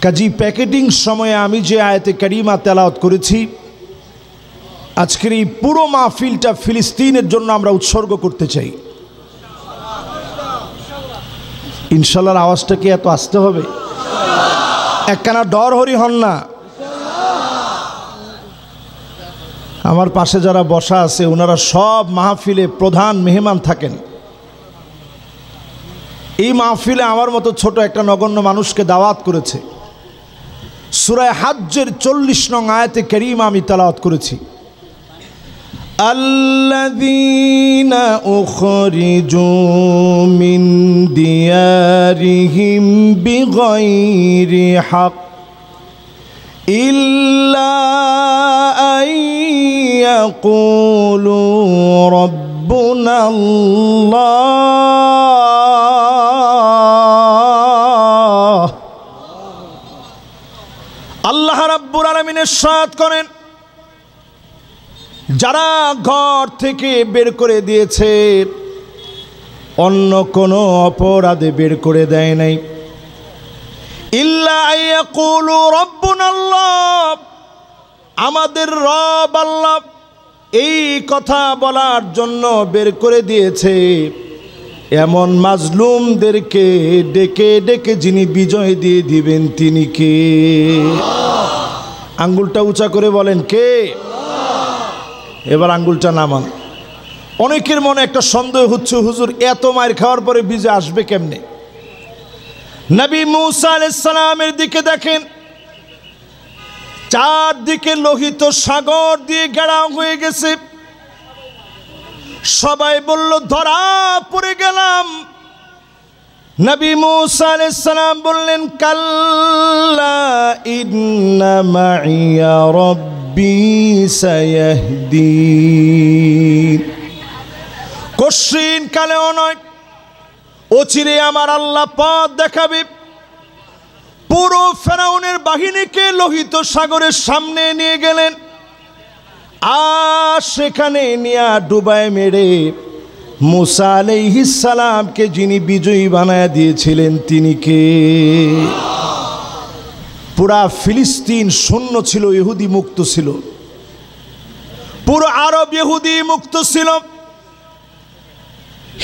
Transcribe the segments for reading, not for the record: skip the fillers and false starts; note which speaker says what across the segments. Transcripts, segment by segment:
Speaker 1: কাজী packeting সময়ে আমি যে আয়াতে কারিমা তেলাওয়াত করেছি, আজকের এই পুরো মাহফিলটা ফিলিস্তিনের জন্য আমরা উৎসর্গ করতে চাই। ইনশাআল্লাহর আওয়াজটা কি এত আসতে হবে? একখানা ডর হরি হন না। আমার পাশে যারা বসা আছে ওনারা সব মাহফিলে প্রধান মেহমান থাকেন। এই মাহফিলে আমার মতো ছোট একটা নগণ্য মানুষকে দাওয়াত করেছে। সূরা হজ্জের 40 নং আয়াতে কারিমা আমি তেলাওয়াত করেছি। আল্লাযীনা উখরিজু মিন দিয়ারিহিম বিগাইরি হক ইল্লা আইয়াকুলু রাব্বুনাল্লাহ। আল্লাহ রাব্বুল আলামিন ইরশাদ করেন, যারা ঘর থেকে বের করে দিয়েছে অন্য কোনো অপরাধে বের করে দেয় নাই, ইল্লা আইয়াকুলু রাব্বুনাল্লাহ, আমাদের রব আল্লাহ এই কথা বলার জন্য বের করে দিয়েছে। এমন মাজলুমদেরকে ডেকে ডেকে যিনি বিজয় দিয়ে দিবেন তিনি কে? আঙ্গুলটা উঁচা করে বলেন কে? এবার আঙ্গুলটা নামান। অনেকের মনে একটা সন্দেহ হচ্ছে, হুজুর এত মার খাওয়ার পরে বিজয় আসবে কেমনে? নবী মুসা আলাইহিস সালামের দিকে দেখেন, চারদিকে লোহিত সাগর দিয়ে ঘেরাও হয়ে গেছে। সবাই বলল ধরা পড়ে গেলাম। নবী মুসা আলাইহিস সালাম বললেন, কাল্লা ইন্না মাইয়া রাব্বি সায়াহদিন। কঠিন কালেও নয়, অচিরে আমার আল্লাহ পথ দেখাবে। পুরো ফেরাউনের বাহিনীকে লোহিত সাগরের সামনে নিয়ে গেলেন, আর সেখানে নিয়ে ডুবায় মেরে মুসা আলাইহিস সালামকে যিনি বিজয়ী বানায় দিয়েছিলেন তিনি কে? পুরা ফিলিস্তিন শূন্য ছিল, ইহুদি মুক্ত ছিল। পুরো আরব ইহুদি মুক্ত ছিল।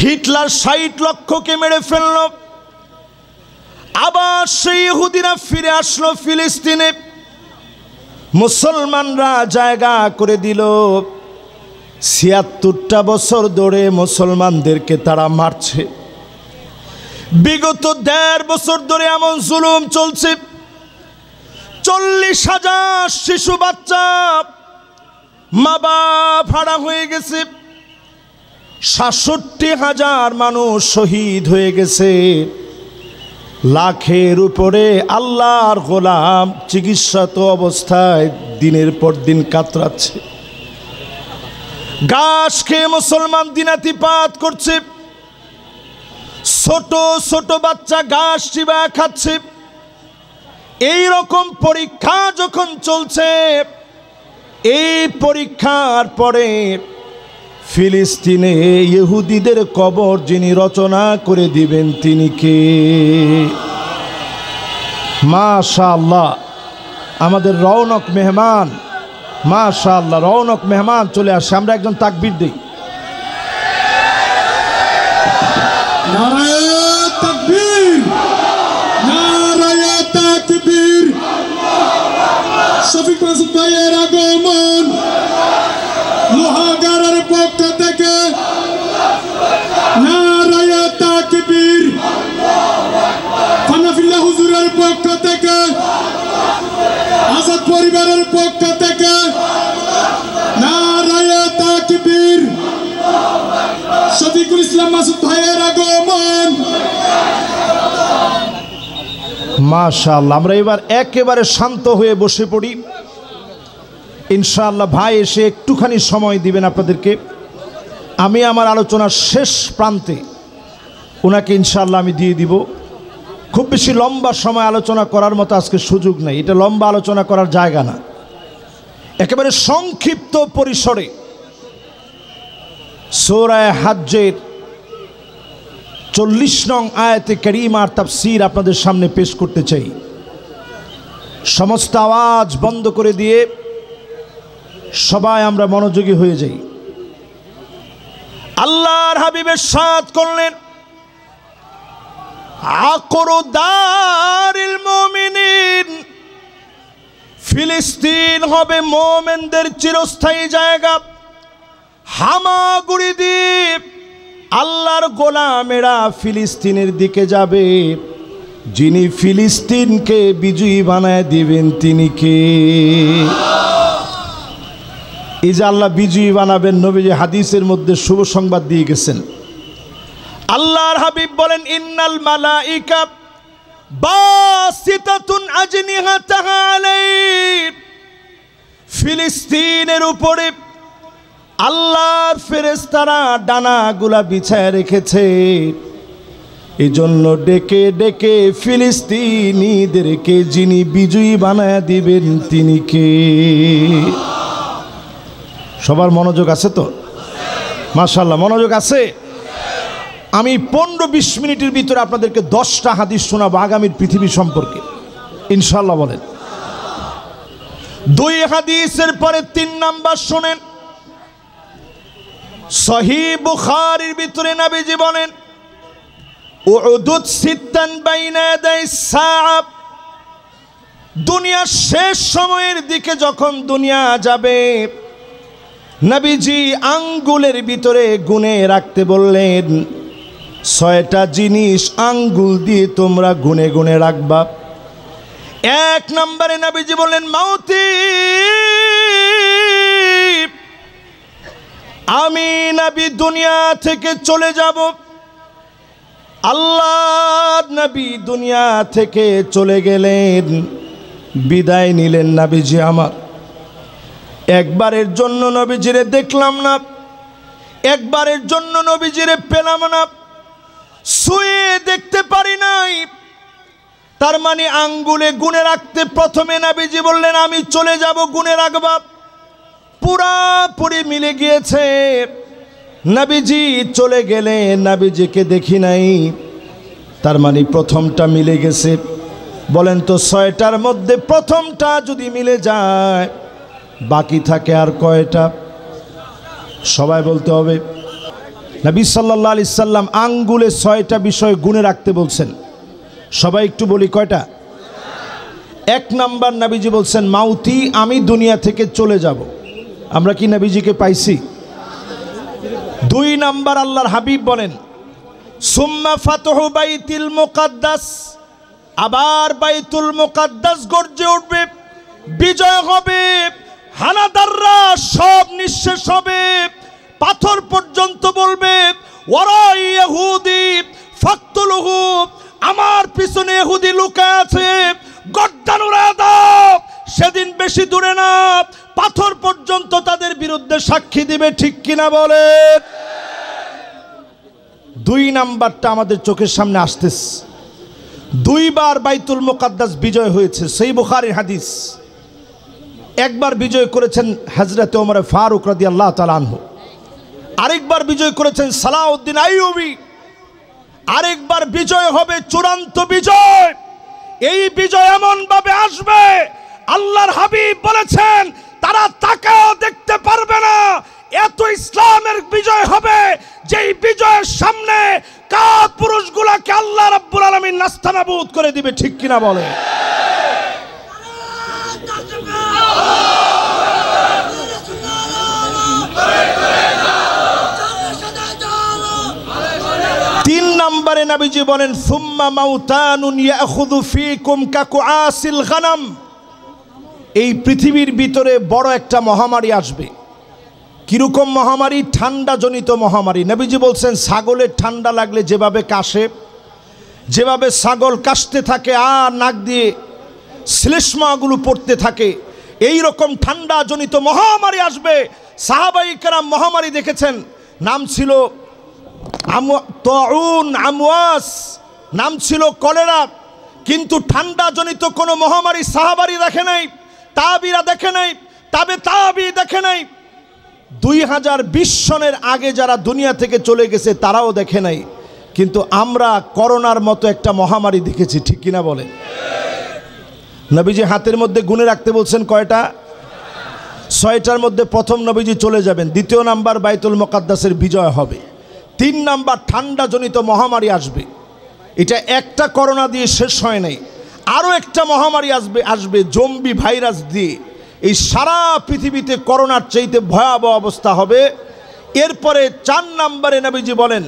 Speaker 1: হিটলার 60 লক্ষকে মেরে ফেলল। আবার সেই ইহুদিরা ফিরে আসলো ফিলিস্তিনে। মুসলমানরা জায়গা করে দিল। ৭৬টা বছর ধরে মুসলমানদেরকে তারা মারছে। বিগত ১.৫ বছর ধরে এমন জুলুম চলছে। ৪০,০০০ শিশু বাচ্চা মা বাপ হারা হয়ে গেছে। ৬৭,০০০ মানুষ শহীদ হয়ে গেছে। লাখের উপরে আল্লাহর গোলাম চিকিৎসাত অবস্থায় দিনের পর দিন কাতরাচ্ছে। ঘাস খেয়ে মুসলমান দিনাতিপাত করছে। ছোট ছোট বাচ্চা ঘাস চিবা খাচ্ছে। এই রকম পরীক্ষা যখন চলছে, এই পরীক্ষার পরে ফিলিস্তিনে ইহুদিদের কবর যিনি রচনা করে দিবেন তিনি কে? মাশাআল্লাহ, আমাদের রৌনক মেহমান, মাশাআল্লাহ রৌনক মেহমান চলে আসে। আমরা একজন তাকবীর দিই।
Speaker 2: নারায়ে তাকবীর, নারায়ে তাকবীর। শফিক মাসুদ ভাইয়ের আগমন লোহাগাড়ার পক্ষ থেকে নারায়ে তাকবীর। ফানাফিল্লাহ হুজুরের পক্ষ থেকে, আজাদ পরিবারের পক্ষ থেকে নারায়ে তাকবীর। শফিকুল ইসলাম মাসুদ ভাইয়ের আগমন।
Speaker 1: মাশাআল্লাহ, আমরা এবার একেবারে শান্ত হয়ে বসে পড়ি। ইনশাআল্লাহ ভাই এসে একটুখানি সময় দিবেন আপনাদেরকে। আমি আমার আলোচনার শেষ প্রান্তে ওনাকে ইনশাআল্লাহ আমি দিয়ে দিব। খুব বেশি লম্বা সময় আলোচনা করার মতো আজকে সুযোগ নেই, এটা লম্বা আলোচনা করার জায়গা না। একেবারে সংক্ষিপ্ত পরিসরে সূরা হজ্জের 40 নং আয়াতে কারিমার তাফসীর আপনাদের সামনে পেশ করতে চাই। সমস্ত আওয়াজ বন্ধ করে দিয়ে সবাই আমরা মনোযোগী হয়ে যাই। আল্লাহর হাবিব ইরশাদ করলেন, আকরু দারিল মুমিনিন, ফিলিস্তিন হবে মুমিনদের চিরস্থায়ী জায়গা। হামাগুড়ি দ্বীপ, আল্লাহর গোলামেরা ফিলিস্তিনের দিকে যাবে। যিনি ফিলিস্তিনকে বিজয়ী বানায় দিবেন তিনি কে? এই যে আল্লাহ বিজয়ী বানাবেন, নবীজি হাদিসের মধ্যে শুভ সংবাদ দিয়ে গেছেন। আল্লাহর হাবিব বলেন, ইন্নাল মালাইকা বাসিতাতুন আজনিহাতাহা আলাইহি, ফিলিস্তিনের উপরে আল্লাহর ফেরেশতারা ডানাগুলা বিছায় রেখেছে। এই জন্য ডেকে ডেকে ফিলিস্তিনিদেরকে যিনি বিজয়ী বানায় দিবেন তিনি কে? সবার মনোযোগ আছে তো? মাশাআল্লাহ, মনোযোগ আছে। আমি 15-20 মিনিটের ভিতরে আপনাদেরকে 10টা হাদিস শোনাবো আগামীর পৃথিবী সম্পর্কে, ইনশাআল্লাহ। বলেন 2 হাদিসের পরে 3 নাম্বার শোনেন। সহিহ বুখারীর ভিতরে নবীজি বলেন, উউদুত সিত্তান বাইনা ইয়াদাই সাআ, দুনিয়ার শেষ সময়ের দিকে যখন দুনিয়া যাবে, নবীজি আঙ্গুলের ভিতরে গুনে রাখতে বললেন। 6টা জিনিস আঙ্গুল দিয়ে তোমরা গুনে গুনে রাখবা। 1 নম্বরে নবীজি বললেন, মাউতি, আমি নবী দুনিয়া থেকে চলে যাব। আল্লাহ নবী দুনিয়া থেকে চলে গেলেন, বিদায় নিলেন নবীজি আমার। একবারের জন্য নবীজিরে দেখলাম না, একবারের জন্য নবীজিরে পেলাম না, শুয়ে দেখতে পারি নাই। তার মানে আঙ্গুলে গুনে রাখতে প্রথমে নবীজি বললেন আমি চলে যাব, গুনে রাখবা। পুরাপুরি মিলে গিয়েছে। নবীজি চলে গেলেন, নবীজিকে দেখি নাই, তার মানে প্রথমটা মিলে গেছে। বলেন তো 6টার মধ্যে প্রথমটা যদি মিলে যায়, বাকি থাকে আর কয়টা? সবাই বলতে হবে। নবী সাল্লাল্লাহু আলাইহি সাল্লাম আঙ্গুলে 6টা বিষয় গুনে রাখতে বলছেন। সবাই একটু বলি কয়টা? 1 নাম্বার নবীজি বলছেন মাউতি, আমি দুনিয়া থেকে চলে যাব। আমরা কি নবীজিকে পাইছি? 2 নাম্বার আল্লাহর হাবিব বলেন, সুম্মা ফাতহু বাইতুল মুকাদ্দাস, আবার বাইতুল মুকাদ্দাস গর্জে উঠবে, বিজয় হবে, হানাদাররা সব নিঃশেষ হবে, পাথর পর্যন্ত বলবে ওয়ারাই ইহুদি ফাকতুলহু, আমার পিছনে ইহুদি লুকায় আছে, গর্দান উড়ায় দাও। সেদিন বেশি দূরে না, পাথর পর্যন্ত তাদের বিরুদ্ধে সাক্ষী দিবে, ঠিক কিনা বলে? 2 নাম্বারটা আমাদের চোখের সামনে আসতেছে। 2 বার বাইতুল মুকাদ্দাস বিজয় হয়েছে, সহিহ বুখারীর হাদিস। একবার বিজয় করেছেন হযরত ওমর ফারুক রাদিয়াল্লাহু তাআলা আনহু, আরেকবার বিজয় করেছেন সালাউদ্দিন আইয়ুবী, আরেকবার বিজয় হবে চূড়ান্ত বিজয়। এই বিজয় এমন ভাবে আসবে, আল্লাহর হাবিব বলেছেন তারা তাকাও দেখতে পারবে না, এত ইসলামের বিজয় হবে, যেই বিজয়ের সামনে কাফের পুরুষগুলোকে আল্লাহ রাব্বুল আলামিন নাস্তানাবুদ করে দিবে, ঠিক কিনা বলে? নম্বরে নবীজি বলেন সুম্মা মাউতানুন ইয়াখুযু ফীকুম কাকুআসিল গানাম, এই পৃথিবীর ভিতরে বড় একটা মহামারী আসবে। কিরকম মহামারী? ঠান্ডা জনিত মহামারী। নবীজি বলছেন ছাগলের ঠান্ডা লাগলে যেভাবে কাশে, যেভাবে ছাগল কাশতে থাকে আর নাক দিয়ে শ্লেষ্মাগুলো পড়তে থাকে, এই রকম ঠান্ডা জনিত মহামারী আসবে। সাহাবায়ে কেরাম মহামারী দেখেছেন, নাম ছিল তাউন, আমওয়াস, নাম ছিল কলেরা, কিন্তু ঠান্ডা জনিত কোনো মহামারী সাহাবারি দেখে নাই, তাবিরা দেখে নাই, তাবি দেখে নাই। 2020 সনের আগে যারা দুনিয়া থেকে চলে গেছে তারাও দেখে নাই, কিন্তু আমরা করোনার মতো একটা মহামারী দেখেছি, ঠিক কিনা বলে? নবীজি হাতের মধ্যে গুনে রাখতে বলছেন কয়টা? 6টার মধ্যে প্রথম নবীজি চলে যাবেন, দ্বিতীয় নাম্বার বাইতুল মুকাদ্দাসের বিজয় হবে, 3 নাম্বার ঠান্ডাজনিত মহামারী আসবে। এটা একটা করোনা দিয়ে শেষ হয় নাই, আরও একটা মহামারী আসবে জম্বি ভাইরাস দিয়ে। এই সারা পৃথিবীতে করোনার চাইতে ভয়াবহ অবস্থা হবে। এরপরে 4 নাম্বারে নবীজি বলেন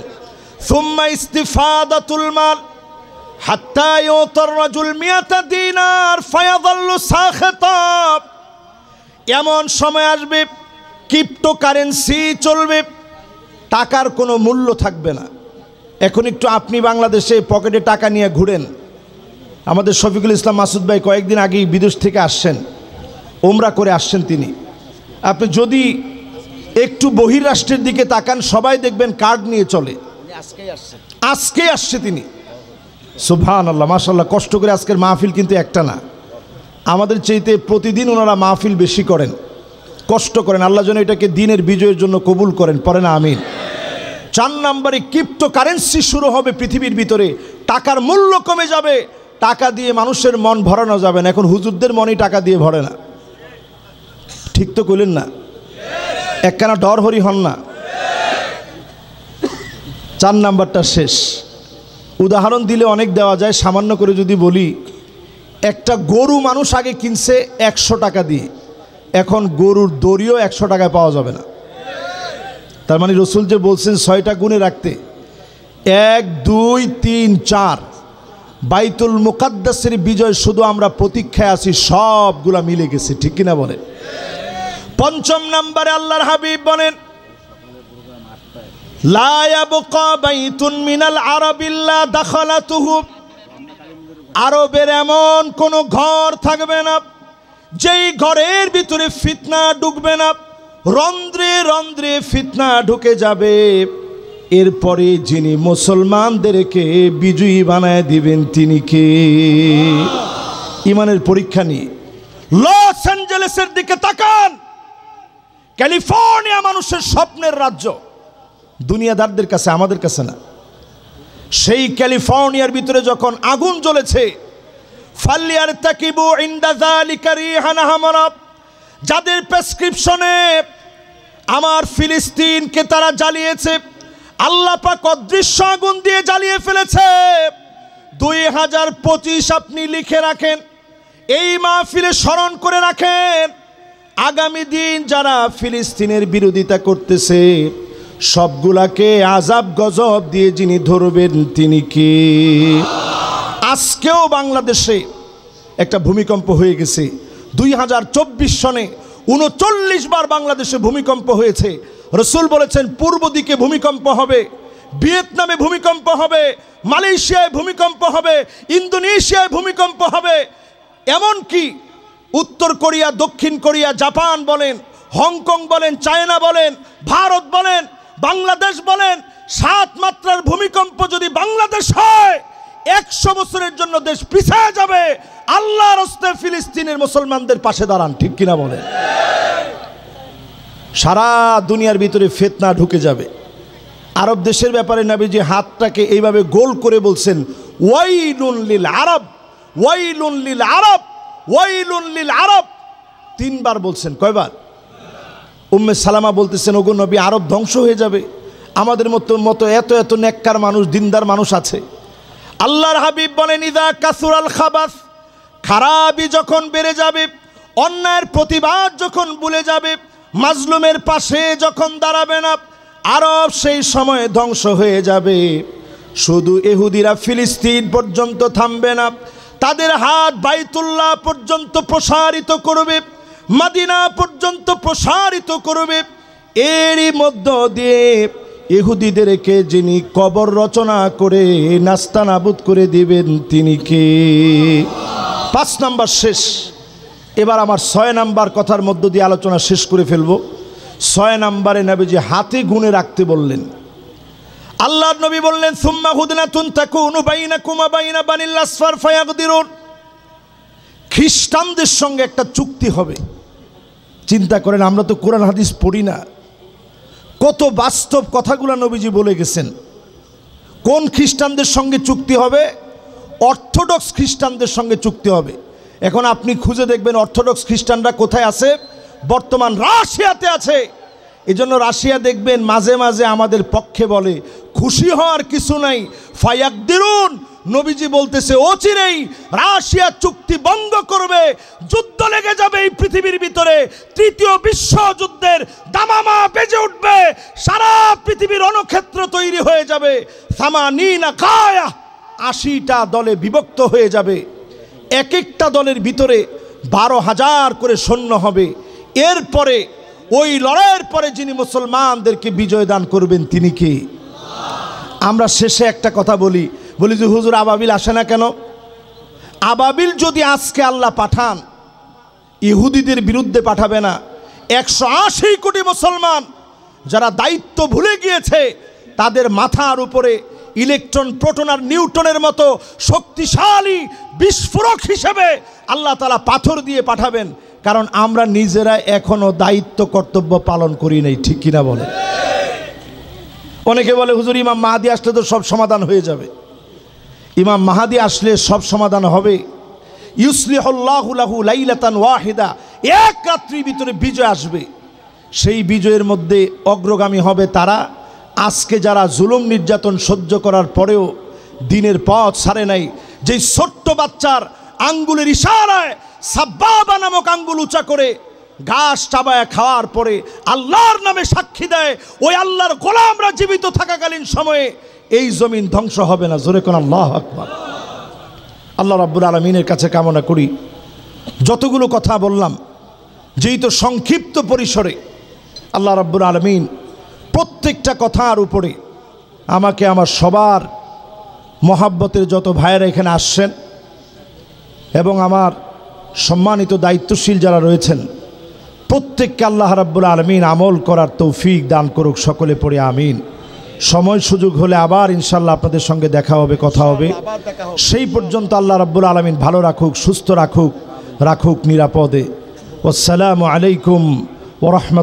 Speaker 1: সুম্মা ইস্তিফাদাতুল মাল হাত্তা ইউতার রাজুল মিয়াতা দিনার ফায়াযাল্লু সাখিতা। এমন সময় আসবে ক্রিপ্টোকারেন্সি চলবে, টাকার কোনো মূল্য থাকবে না। এখন একটু আপনি বাংলাদেশে পকেটে টাকা নিয়ে ঘুরেন। আমাদের শফিকুল ইসলাম মাসুদ ভাই কয়েকদিন আগেই বিদেশ থেকে আসছেন, ওমরা করে আসছেন তিনি। আপনি যদি একটু বহির্রাষ্ট্রের দিকে তাকান, সবাই দেখবেন কার্ড নিয়ে চলে। আজকেই আসছে তিনি, সুবহানাল্লাহ মাশাআল্লাহ। কষ্ট করে আজকের মাহফিল কিন্তু একটা না, আমাদের চাইতে প্রতিদিন ওনারা মাহফিল বেশি করেন, কষ্ট করেন। আল্লাহ যেন এটাকে দিনের বিজয়ের জন্য কবুল করেন, পড়েন আমিন। 4 নম্বরে ক্রিপ্টোকারেন্সি শুরু হবে পৃথিবীর ভিতরে, টাকার মূল্য কমে যাবে, টাকা দিয়ে মানুষের মন ভরানো যাবে না। এখন হুজুরদের মনই টাকা দিয়ে ভরে না, ঠিক তো কইলেন না? একখানা ডর হরি হন না। 4 নাম্বারটা শেষ। উদাহরণ দিলে অনেক দেওয়া যায়, সামান্য করে যদি বলি, একটা গরু মানুষ আগে কিনছে 100 টাকা দিয়ে, এখন গরুর দড়িও 100 টাকায় পাওয়া যাবে না। তার মানে রসুল যে বলছেন 6টা গুণে রাখতে, 1 2 3 4, বাইতুল মুকাদ্দাসের বিজয় শুধু আমরা প্রতীক্ষায় আছি, সবগুলা মিলে গেছে, ঠিক কিনা বলেন? 5 নম্বরে আল্লাহর হাবিব বলেন লা ইয়াবকা বাইতুন মিনাল আরাবিল্লা দাখালাতুহু। আরবের এমন কোনো ঘর থাকবে না যেই ঘরের ভিতরে ফিতনা ঢুকবে না, রন্ধ্রে রন্ধ্রে ফিতনা ঢুকে যাবে। এরপরে যিনি মুসলমানদেরকে বিজয়ী বানায় দিবেন তিনি কে? ইমানের পরীক্ষা নিয়ে লস অ্যাঞ্জেলেসের দিকে তাকান, ক্যালিফোর্নিয়া মানুষের স্বপ্নের রাজ্য, দুনিয়াদারদের কাছে, আমাদের কাছে না। সেই ক্যালিফোর্নিয়ার ভিতরে যখন আগুন জ্বলেছে, ফালিয়ারতাকিবু ইনদা যালিকা রিহান হামারা, যাদের প্রেসক্রিপশনে আমার ফিলিস্তিনকে তারা জ্বালিয়েছে, আল্লাহ পাক অদৃশ্য আগুন দিয়ে জ্বালিয়ে ফেলেছে। 2025 আপনি লিখে রাখেন, এই মাহফিলে স্মরণ করে রাখেন, আগামী দিন যারা ফিলিস্তিনের বিরোধিতা করতেছে সবগুলাকে আযাব গজব দিয়ে যিনি ধরবেন তিনি কে? আজকেও বাংলাদেশে একটা ভূমিকম্প হয়ে গেছে। 2024 সনে 39 বার বাংলাদেশে ভূমিকম্প হয়েছে। রসুল বলেছেন পূর্ব দিকে ভূমিকম্প হবে, ভিয়েতনামে ভূমিকম্প হবে, মালয়েশিয়ায় ভূমিকম্প হবে, ইন্দোনেশিয়ায় ভূমিকম্প হবে, এমনকি উত্তর কোরিয়া, দক্ষিণ কোরিয়া, জাপান বলেন, হংকং বলেন, চায়না বলেন, ভারত বলেন, বাংলাদেশ বলেন, 7 মাত্রার ভূমিকম্প যদি বাংলাদেশ হয় 100 বছরের জন্য দেশ পিছিয়ে যাবে। আল্লাহর হস্তে ফিলিস্তিনের মুসলমানদের পাশে দাঁড়ান, ঠিক কিনা বলেন? সারা দুনিয়ার ভিতরে ফিতনা ঢুকে যাবে। আরব দেশের ব্যাপারে নবীজি হাতটাকে এইভাবে গোল করে বলছেন ওয়াইলুন লিল আরব, ওয়াইলুন লিল আরব, ওয়াইলুন লিল আরব, 3 বার বলছেন। কয়বার? উম্মে সালামা বলতেছেন ওগো নবী, আরব ধ্বংস হয়ে যাবে, আমাদের মতো এত এত নেককার মানুষ, দিনদার মানুষ আছে। আল্লাহর হাবিব বলেন ইদা কাসুরাল খাবাস, খারাপি যখন বেড়ে যাবে, অন্যায়ের প্রতিবাদ যখন ভুলে যাবে, মাজলুমের পাশে যখন দাঁড়াবে না, আরব সেই সময় ধ্বংস হয়ে যাবে। শুধু ইহুদিরা ফিলিস্তিন পর্যন্ত থামবে না, তাদের হাত বাইতুল্লাহ পর্যন্ত প্রসারিত করবে, মদিনা পর্যন্ত প্রসারিত করবে। এরই মধ্য দিয়ে ইহুদিদেরকে যিনি কবর রচনা করে নাস্তানাবুদ করে দিবেন তিনি কে? 5 নাম্বার শেষ। এবার আমার 6 নাম্বার কথার মধ্য দিয়ে আলোচনা শেষ করে ফেলব। 6 নাম্বারে নবীজি হাতে গুনে রাখতে বললেন। আল্লাহর নবী বললেন সুম্মা হুদনাতুন তাকুনু বাইনাকুম ওয়া বাইনা বানিল আসফার ফায়াকদিরুন। খ্রিস্টানদের সঙ্গে একটা চুক্তি হবে। চিন্তা করেন, আমরা তো কোরআন হাদিস পড়ি না, কত বাস্তব কথাগুলো নবীজি বলে গেছেন। কোন খ্রিস্টানদের সঙ্গে চুক্তি হবে? অর্থোডক্স খ্রিস্টানদের সঙ্গে চুক্তি হবে। এখন আপনি খুঁজে দেখবেন অর্থোডক্স খ্রিস্টানরা কোথায় আছে, বর্তমান রাশিয়াতে আছে। এজন্য রাশিয়া দেখবেন মাঝে মাঝে আমাদের পক্ষে বলে খুশি হওয়ার কিছু নাই, ফায়াকদিরুন, নবীজি বলতেছে অচিরেই রাশিয়া চুক্তি ভঙ্গ করবে, যুদ্ধ লেগে যাবে এই পৃথিবীর ভিতরে, তৃতীয় বিশ্বযুদ্ধের দামামা বেজে উঠবে, সারা পৃথিবীর রণক্ষেত্র তৈরি হয়ে যাবে, সামানিনা কায়া, 80টা দলে বিভক্ত হয়ে যাবে, এক একটা দলের ভিতরে 12,000 করে সৈন্য হবে। এরপরে ওই লড়াইয়ের পরে যিনি মুসলমানদেরকে বিজয় দান করবেন তিনি কে? আমরা শেষে একটা কথা বলি যে হুজুর আবাবিল আসে না কেন? আবাবিল যদি আজকে আল্লাহ পাঠান, ইহুদিদের বিরুদ্ধে পাঠাবে না। 180 কোটি মুসলমান যারা দায়িত্ব ভুলে গিয়েছে, তাদের মাথার উপরে ইলেকট্রন, প্রোটন আর নিউটনের মতো শক্তিশালী বিস্ফোরক হিসেবে আল্লাহ তাআলা পাথর দিয়ে পাঠাবেন। কারণ আমরা নিজেরা এখনো দায়িত্ব কর্তব্য পালন করি নাই, ঠিক কিনা বলে? অনেকে বলে হুজুর ইমাম মাহাদি আসলে তো সব সমাধান হয়ে যাবে। ইমাম মাহাদি আসলে সব সমাধান হবে। ইউসলিহুল্লাহু লাহু লাইলাতান ওয়াহিদা, এক রাত্রির ভিতরে বিজয় আসবে। সেই বিজয়ের মধ্যে অগ্রগামী হবে তারা আজকে যারা জুলুম নির্যাতন সহ্য করার পরেও দিনের পথ ছাড়ে নাই। যেই ছোট্ট বাচ্চার আঙ্গুলের ইশারায় সাব্বাবা নামক আঙ্গুল উঁচা করে ঘাস চাবায়া খাওয়ার পরে আল্লাহর নামে সাক্ষী দেয়, ওই আল্লাহর গোলামরা জীবিত থাকাকালীন সময়ে এই জমিন ধ্বংস হবে না। জোরে কোন আল্লাহু আকবার। আল্লাহ রাব্বুল আলামিনের কাছে কামনা করি যতগুলো কথা বললাম, যেই তো সংক্ষিপ্ত পরিসরে, আল্লাহ রাব্বুল আলামিন প্রত্যেকটা কথার উপরে আমাকে আমার সবার মহাব্বতের যত ভাইয়েরা এখানে আসছেন এবং আমার সম্মানিত দায়িত্বশীল যারা রয়েছেন, প্রত্যেককে আল্লাহ রাব্বুল আলামিন আমল করার তৌফিক দান করুক। সকলে পড়ে আমিন। সময় সুযোগ হলে আবার ইনশাল্লাহ আপনাদের সঙ্গে দেখা হবে, কথা হবে। সেই পর্যন্ত আল্লাহ রাব্বুল আলামিন ভালো রাখুক, সুস্থ রাখুক নিরাপদে। আসসালামু আলাইকুম ওয়া রাহমাতুল্লাহ।